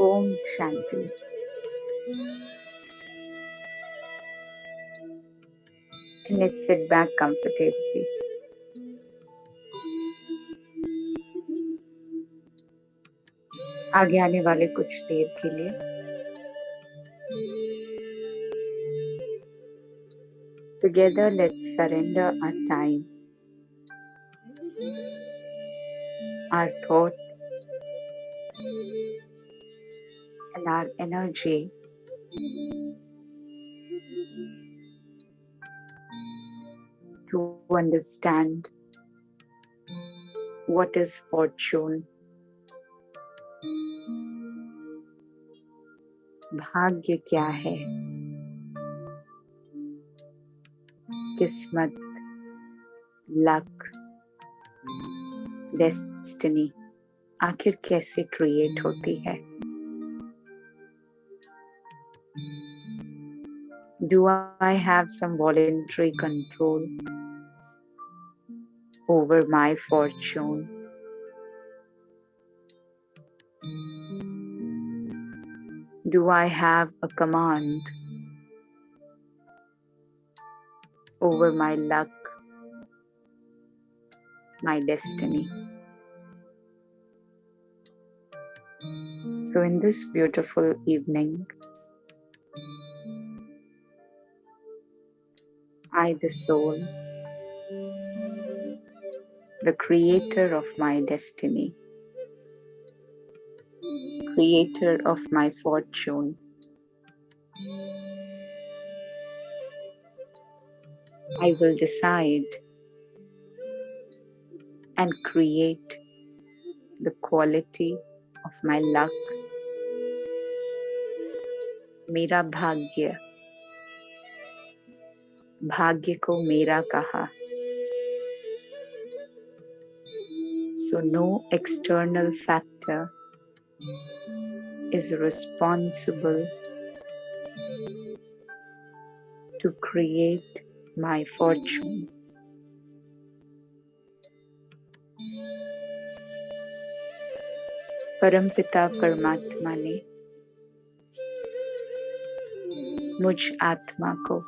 Om Shanti. And let's sit back comfortably. आगे आने वाले कुछ देर के लिए together let's surrender our time, our thought and our energy to understand what is fortune, भाग्य क्या है, किस्मत, लक, डेस्टिनी आखिर कैसे क्रिएट होती है. Do I have some voluntary control over my fortune? Do I have a command over my luck, my destiny? So in this beautiful evening, I, the soul, the creator of my destiny, creator of my fortune, I will decide and create the quality of my luck, मेरा भाग्य, भाग्य को मेरा कहा. So no external factor is responsible to create my fortune. परमपिता परमात्मा ने मुझ आत्मा को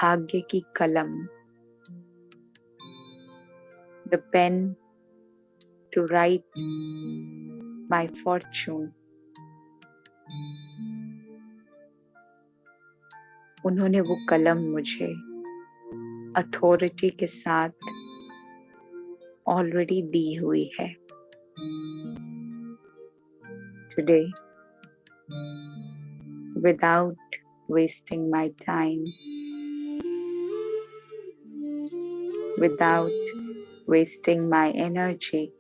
भाग्य की कलम, the pen to write my fortune. उन्होंने वो कलम मुझे अथॉरिटी के साथ ऑलरेडी दी हुई है। Today, without wasting my time, without wasting my energy,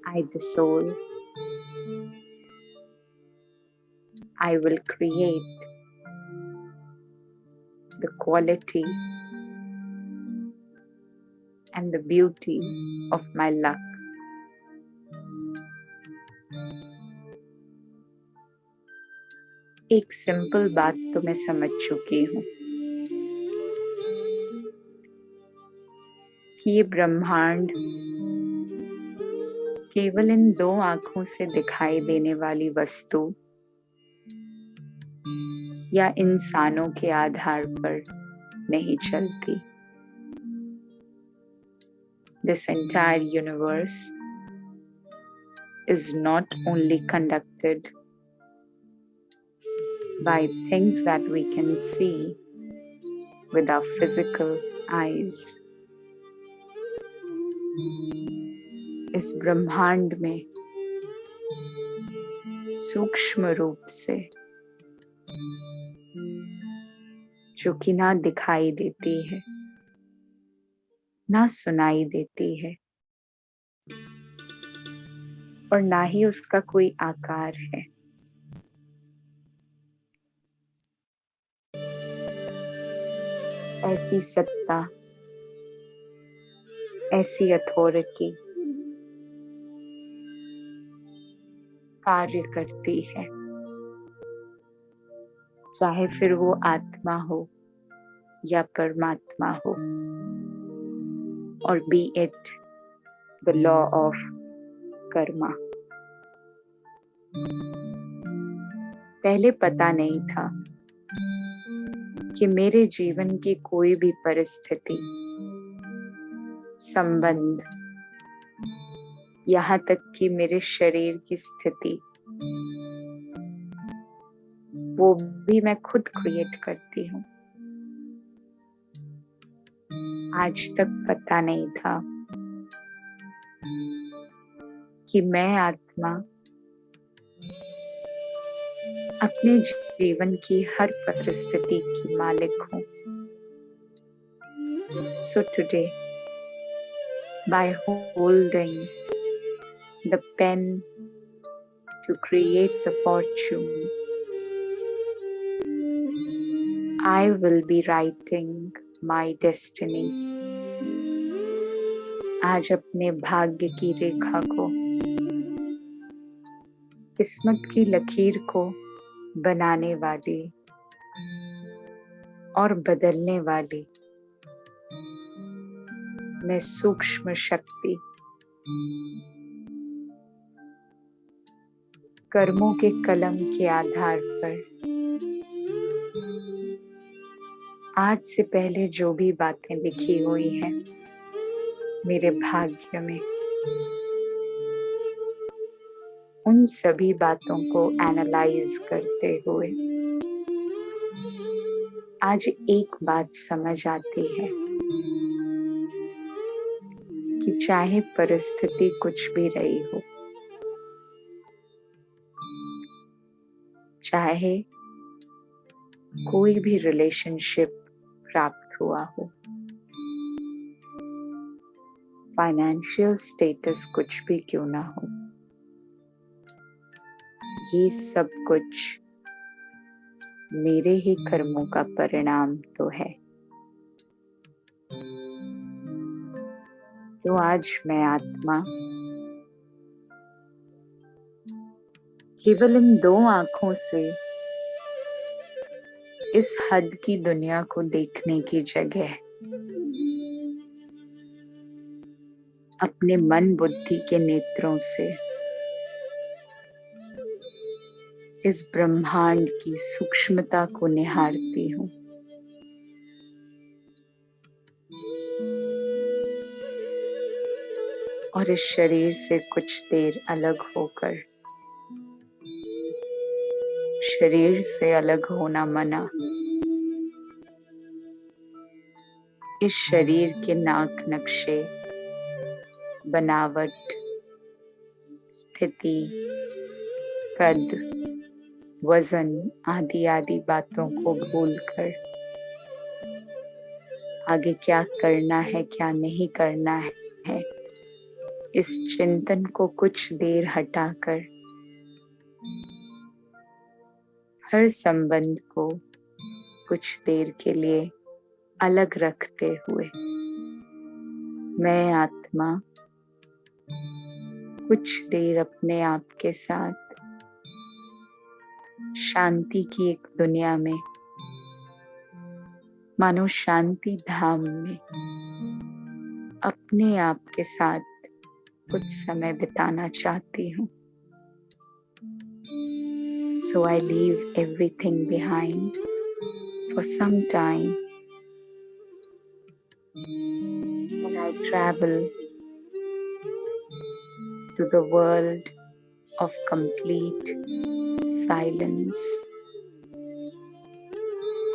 I, the soul, I will create the quality and the beauty of my luck. एक simple बात तो मैं समझ चुकी हूँ कि ये ब्रह्मांड केवल इन दो आंखों से दिखाई देने वाली वस्तु या इंसानों के आधार पर नहीं चलती। This entire universe is not only conducted by things that we can see with our physical eyes. इस ब्रह्मांड में सूक्ष्म रूप से, जो कि ना दिखाई देती है, ना सुनाई देती है और ना ही उसका कोई आकार है, ऐसी सत्ता, ऐसी अथॉरिटी कार्य करती है, चाहे फिर वो आत्मा हो या परमात्मा हो, और B it the law of Karma. पहले पता नहीं था कि मेरे जीवन की कोई भी परिस्थिति, संबंध, यहाँ तक कि मेरे शरीर की स्थिति, वो भी मैं खुद क्रिएट करती हूँ। आज तक पता नहीं था कि मैं आत्मा अपने जीवन की हर परिस्थिति की मालिक हूँ। So today, by holding the pen to create the fortune, I will be writing my destiny. आज अपने भाग्य की रेखा को, किस्मत की लकीर को बनाने वाली और बदलने वाली मैं सूक्ष्म शक्ति, कर्मों के कलम के आधार पर आज से पहले जो भी बातें लिखी हुई हैं मेरे भाग्य में, उन सभी बातों को एनालाइज करते हुए आज एक बात समझ आती है कि चाहे परिस्थिति कुछ भी रही हो, चाहे कोई भी रिलेशनशिप प्राप्त हुआ हो, फाइनेंशियल स्टेटस कुछ भी क्यों ना हो, ये सब कुछ मेरे ही कर्मों का परिणाम तो है। तो आज मैं आत्मा केवल इन दो आंखों से इस हद की दुनिया को देखने की जगह अपने मन बुद्धि के नेत्रों से इस ब्रह्मांड की सूक्ष्मता को निहारती हूँ। और इस शरीर से कुछ देर अलग होकर, शरीर से अलग होना मना, इस शरीर के नाक नक्शे, बनावट, स्थिति, कद, वजन आदि आदि बातों को भूलकर आगे क्या करना है क्या नहीं करना है, इस चिंतन को कुछ देर हटाकर हर संबंध को कुछ देर के लिए अलग रखते हुए मैं आत्मा कुछ देर अपने आप के साथ शांति की एक दुनिया में, मानो शांति धाम में अपने आप के साथ कुछ समय बिताना चाहती हूँ। So I leave everything behind for some time and I travel to the world of complete silence.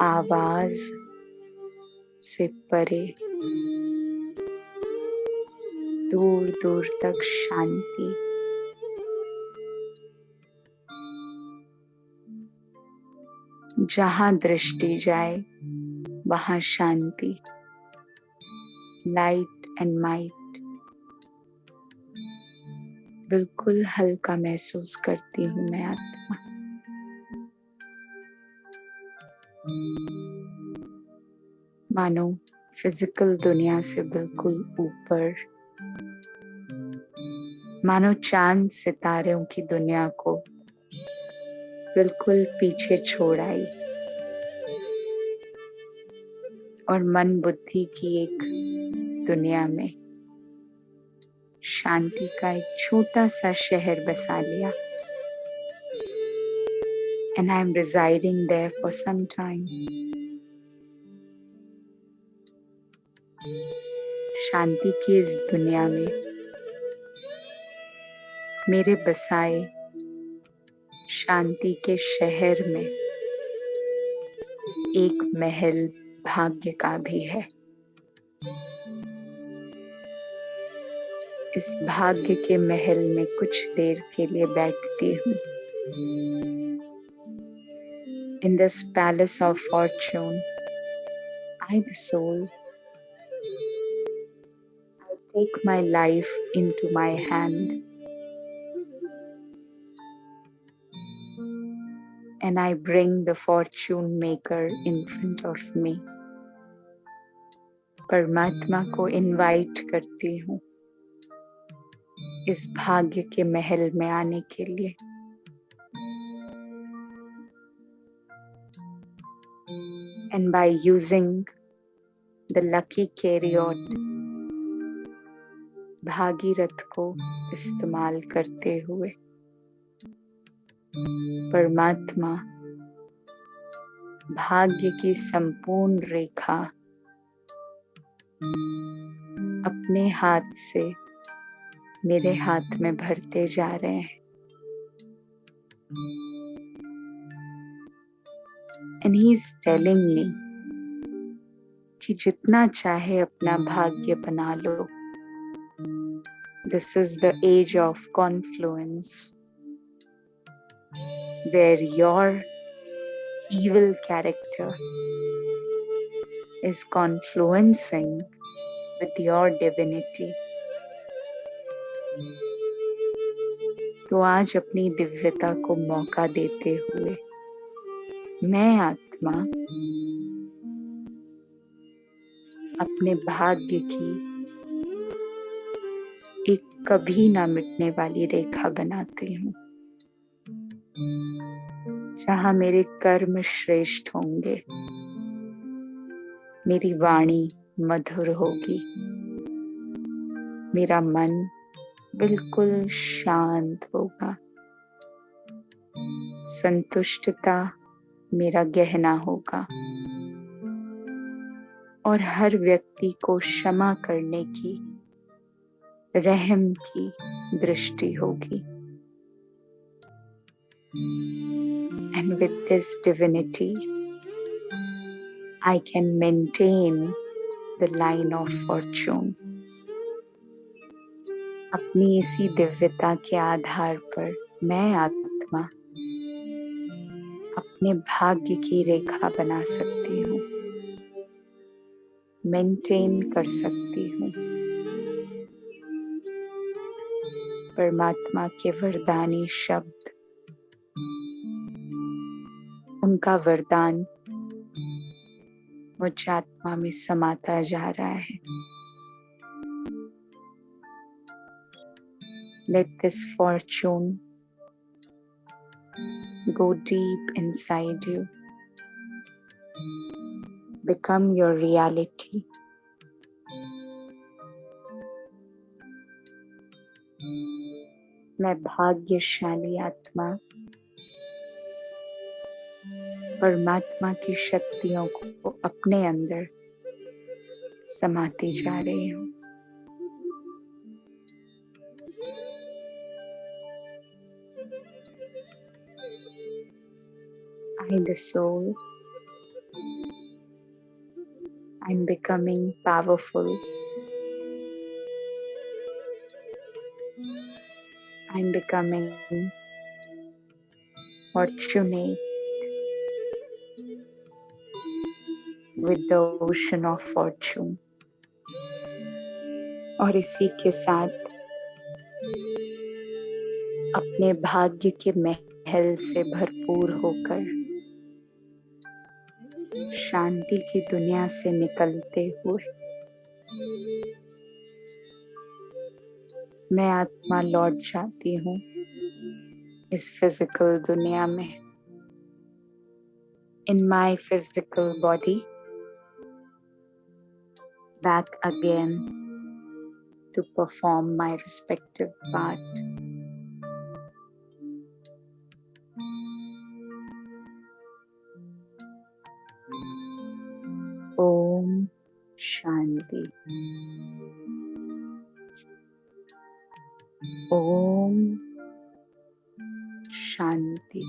आवाज से परे, दूर दूर तक शांति। जहाँ दृष्टि जाए वहाँ शांति, लाइट एंड माइट। बिल्कुल हल्का महसूस करती हूँ मैं आत्मा। मानो फिजिकल दुनिया से बिल्कुल ऊपर, मानो चांद सितारों की दुनिया को बिल्कुल पीछे छोड़ आई और मन बुद्धि की एक दुनिया में शांति का एक छोटा सा शहर बसा लिया। And I am residing there for some time. शांति की इस दुनिया में मेरे बसाए शांति के शहर में एक महल भाग्य का भी है। इस भाग्य के महल में कुछ देर के लिए बैठती हूँ। In this palace of fortune, I the soul, I take my life into my hand and I bring the fortune maker in front of me. परमात्मा को इनवाइट करती हूँ इस भाग्य के महल में आने के लिए। And by using the lucky chariot, Bhagirath को इस्तेमाल करते हुए परमात्मा भाग्य की संपूर्ण रेखा अपने हाथ से मेरे हाथ में भरते जा रहे हैं। And he is telling me कि जितना चाहे अपना भाग्य बना लो। This is the age of confluence, where your evil character is confluencing with your divinity. तो आज अपनी दिव्यता को मौका देते हुए मैं आत्मा अपने भाग्य की एक कभी ना मिटने वाली रेखा बनाती हूँ, जहाँ मेरे कर्म श्रेष्ठ होंगे, मेरी वाणी मधुर होगी, मेरा मन बिल्कुल शांत होगा, संतुष्टता मेरा गहना होगा और हर व्यक्ति को क्षमा करने की, रहम की दृष्टि होगी। And with this divinity, I can maintain the line of fortune. अपनी इसी दिव्यता के आधार पर मैं आत्मा अपने भाग्य की रेखा बना सकती हूँ, मेंटेन कर सकती हूँ। परमात्मा के वरदानी शब्द, उनका वरदान मुझ आत्मा में समाता जा रहा है। Let this fortune go deep inside you, become your reality. मैं भाग्यशाली आत्मा परमात्मा की शक्तियों को अपने अंदर समाती जा रही हूँ। I, the soul, I'm becoming powerful. I'm becoming fortunate with the ocean of fortune. और इसी के साथ अपने भाग्य के महल से भरपूर होकर शांति की दुनिया से निकलते हुए मैं आत्मा लौट जाती हूँ इस फिजिकल दुनिया में, in my physical body, back again to perform my respective part. Om Shanti. Om Shanti.